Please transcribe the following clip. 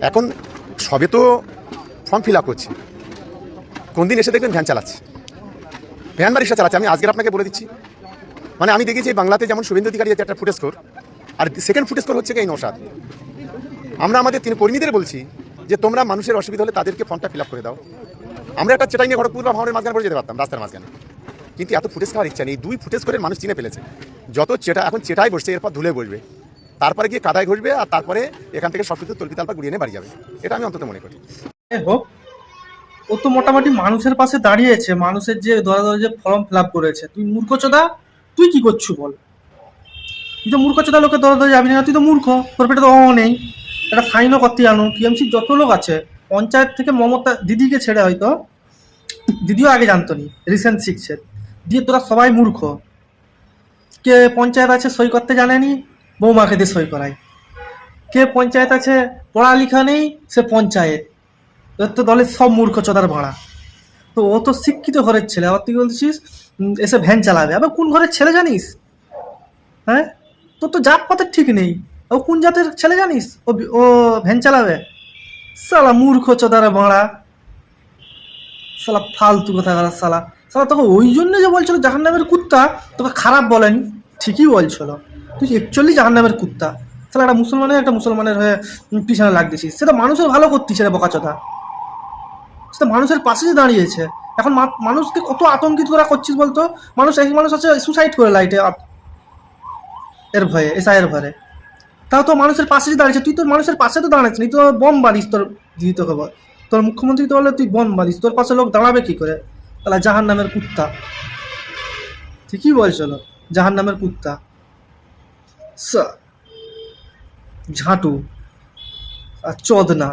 এখন সবে তো ফর্ম ফিল আপ করছে, কোন দিন এসে দেখবেন ভ্যান চালাচ্ছে, ভ্যান বা রিক্সা চালাচ্ছে। আমি আজকের আপনাকে বলে দিচ্ছি, মানে আমি দেখেছি বাংলাতে যেমন শুভেন্দু অধিকারী আছে একটা ফুটেস্কোর, আর সেকেন্ড ফুটেস্কোর হচ্ছে কি এই নৌসাদ। আমরা আমাদের তিন কর্মীদের বলছি যে তোমরা মানুষের অসুবিধা হলে তাদেরকে ফর্মটা ফিল আপ করে দাও। আমরা একটা চেটাই নিয়ে খড়গপুর বা ভাঙড়ের মাঝখানে পড়ে যেতে পারতাম, রাস্তার মাঝখানে, কিন্তু এত ফুটেজ খাওয়ার ইচ্ছা নেই। 2 ফুটেজ করে মানুষ চিনে ফেলেছে। যত চেটা এখন চেটাই বসছে, এরপর ধুলে বসবে, তারপরে গিয়ে কাদায় ঘষবে, আর তারপরে এখান থেকে সব কিছু তল্পি তালপা গুড়িয়ে নিয়ে বাড়ি যাবে। এটা আমি অন্তত মনে করি। হোক, ও তো মোটামুটি মানুষের পাশে দাঁড়িয়েছে, মানুষের যে ধরে ধরে যে ফর্ম ফিল আপ করেছে। তুই মূর্খচোদা, তুই কি করছু বল? তুই তো মূর্খচোদা, লোকে ধরে ধরে যাবি না, তুই তো মূর্খ, তোর পেটে তো নেই। একটা ফাইনও করতে জানো, টিএমসি যত লোক আছে পঞ্চায়েত থেকে মমতা দিদিকে ছেড়ে হয়তো দিদিও আগে জানতো নি, রিসেন্ট শিখছে, দিয়ে তোরা সবাই মূর্খ। কে পঞ্চায়েত আছে সই করতে জানেনি, বৌমাকে দিয়ে সই করায়। কে পঞ্চায়েত আছে পড়ালেখা নেই, সে পঞ্চায়েত। তোর তো দলের সব মূর্খ চোদার ভাড়া। তো ও তো শিক্ষিত ঘরের ছেলে, আবার তুই বলছিস এসে ভ্যান চালাবে। আবার কোন ঘরের ছেলে জানিস? হ্যাঁ, তোর তো জাত পাতের ঠিক নেই। ও কোন জাতের ছেলে জানিস? ও ভ্যান চালাবে? সালা মূর্খ চোদার ভাড়া, সালা ফালতু কথা করা সালা। সালা তোকে ওই জন্য যে বলছিল জাহান্নামের কুত্তা, তোকে খারাপ বলেনি, ঠিকই বলছিল। তুই অ্যাকচুয়ালি জাহান্নামের কুত্তা। সালা একটা মুসলমানের হয়ে পিছনে লাগতেছিস, সেটা মানুষের ভালো করতিস রে বোকাচোদা। সেটা মানুষের পাশে যে দাঁড়িয়েছে। এখন মানুষকে কত আতঙ্কিত করা করছিস বলতো? এক মানুষ আছে সুসাইড করে লাইটে এর ভয়ে, এসআইয়ের ভয়ে। তাও তো মানুষের পাশে যে দাঁড়িয়েছে, তুই তোর মানুষের পাশে তো দাঁড়াচ্ছিস, তুই তো বম বাঁধিস তোর দিদি তোকে বল। তোর মুখ্যমন্ত্রী তো বলে তুই বম বাঁধিস, তোর পাশে লোক দাঁড়াবে কি করে? তাহলে জাহান্নামের কুত্তা, ঠিকই বলছিল, জাহান্নামের কুত্তা। ঝাঁটু আর চোদনা।